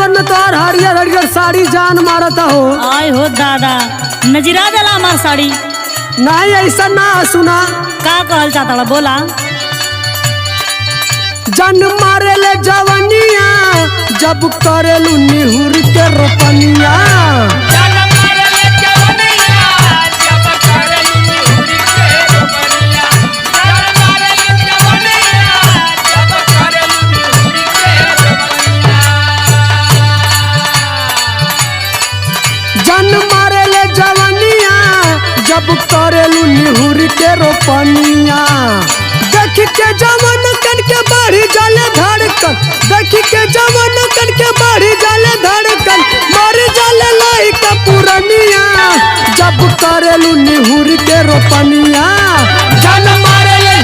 सावन में तो हरियर हरियर साड़ी जान मारता हो। आय हो दादा, नजरा दला हमार साड़ी। नहीं ऐसा ना सुना। का कहल चाहता बोला। जन मारे ले जवनिया जब करेलू निहुर के रोपनिया। जन मारे ले जवनिया जब करेलू निहुर के रोपनिया। देख के जवन कन के बढ़ी जाले धड़कन, देख के जवन कन के बढ़ी जाले धड़कन, मर जाले लाई का पुरनिया जब करेलू निहुर के रोपनिया। जन मारे ले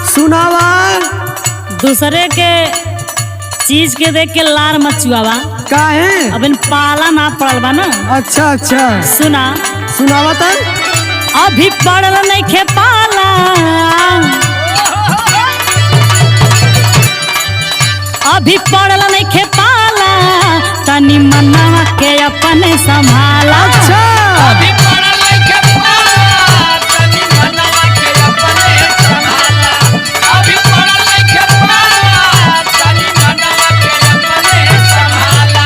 सुनावा। दूसरे के चीज के देख के लार मत चुआवा। काहे? अब इन पाला ना पड़ल बा ना। अच्छा अच्छा सुना सुनावा त। अभी पड़ल नहीं खे पाला, अभी पड़ल नहीं खे पाला, तनी मनावा के अपने संभाला। अच्छा अभी पड़ल नहीं खे पाला, तनी मनावा के अपने संभाला। अभी पड़ल नहीं खे पाला, तनी मनावा के अपने संभाला।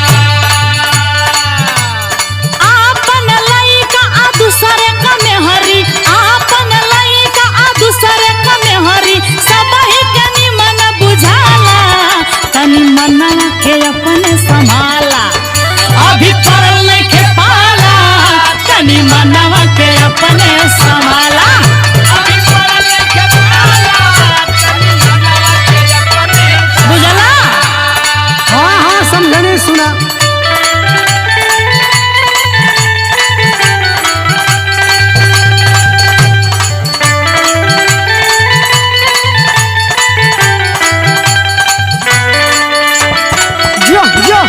आपन लइका आ दूसरे का मेहरी, आपन लइका आ दूसरे का मेहरी, सबही के निमन बुझाला, तनी मनावा के अपने संभाला। अभी पड़ल नहीं खे पाला, तनी मनावा के अपने संभाला। अभी पड़ल नहीं खे पाला, तनी मनावा के अपने बुझला? हाँ हाँ समझने सुना। जो जो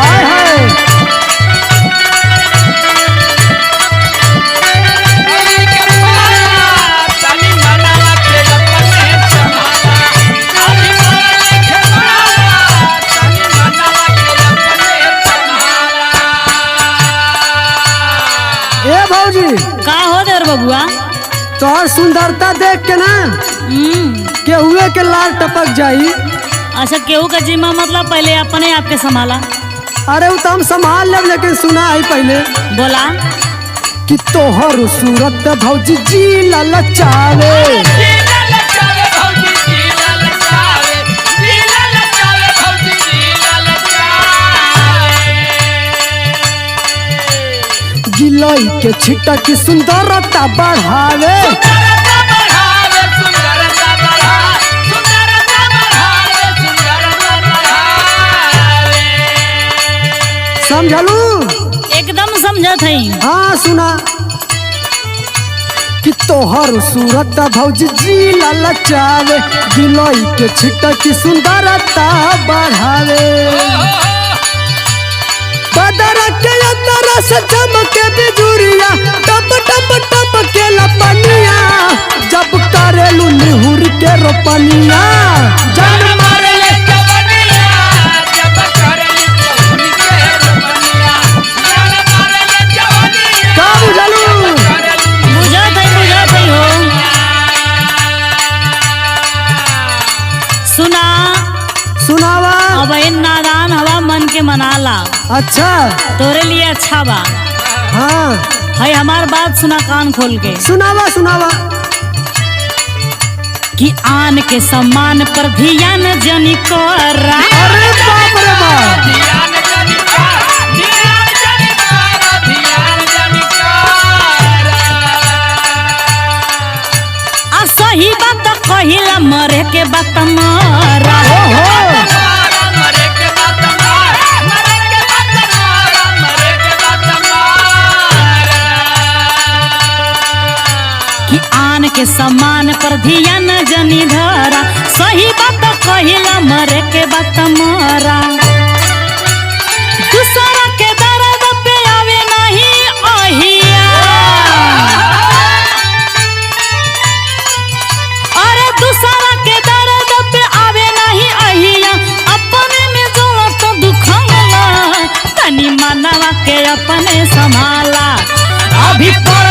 आय हाय नहीं खे पाला, तनी मनावा के अपने संभाला। अभी पड़ल नहीं खे पाला, तनी मनावा के अपने संभाला। ए भौजी का हो देर बबुआ? तोहर सुंदरता देख के ना केहुए के लाल टपक जाई। अच्छा, केहू का जिम्मा मतलब पहले अपने आप के संभाला। अरे वो तो हम संभाल लेब, लेकिन सुना है पहले बोला। कि तोहर सूरत भौजी जी ललचावे। जीला लचावे भौजी, जीला लचावे, जीला लचावे भौजी, जीला लचावे। गिलई के छिटा की सुंदरता बढ़ावे। सुंदरता बढ़ावे, सुंदरता बढ़ावे, सुंदरता बढ़ावे, सुंदरता बढ़ावे। समझलू? एकदम समझत हई। हाँ सुना कि तोहर सूरत भौजी जी ललचावे। गिलई के छिटा की सुंदरता बढ़ावे। बदर के अंदर से चमके बिजुरिया, टप टप टप के लपनिया जब करेलू निहुर के रोपनिया। जन मारे ले जवनिया, जब करेली जवनी के रोपनिया। जान मारे ले जवनिया, का बुझलू? करेली बुझत हई हो। सुना, सुनावा। अब इन नादान हवा मन के मनाला, अच्छा तोरे लिए अच्छा बा। हाँ हई हमार बात सुना कान खोल के। सुनावा सुनावा। कि आन के सम्मान पर ध्यान जनी करा। अरे बाप रे बाप। ध्यान जनी कर, ध्यान जनी कर, ध्यान जनी कर। आ सही बात कहिला, मरे के बात मरा। मरे के बात मारा, मरे के बात मारा, मरे के बात मारा। कि आन के सम्मान पर ध्यान जनी धरा, सही बात कहिला, मरे के बात मरा। अपने संभाला। अभी पढ़ल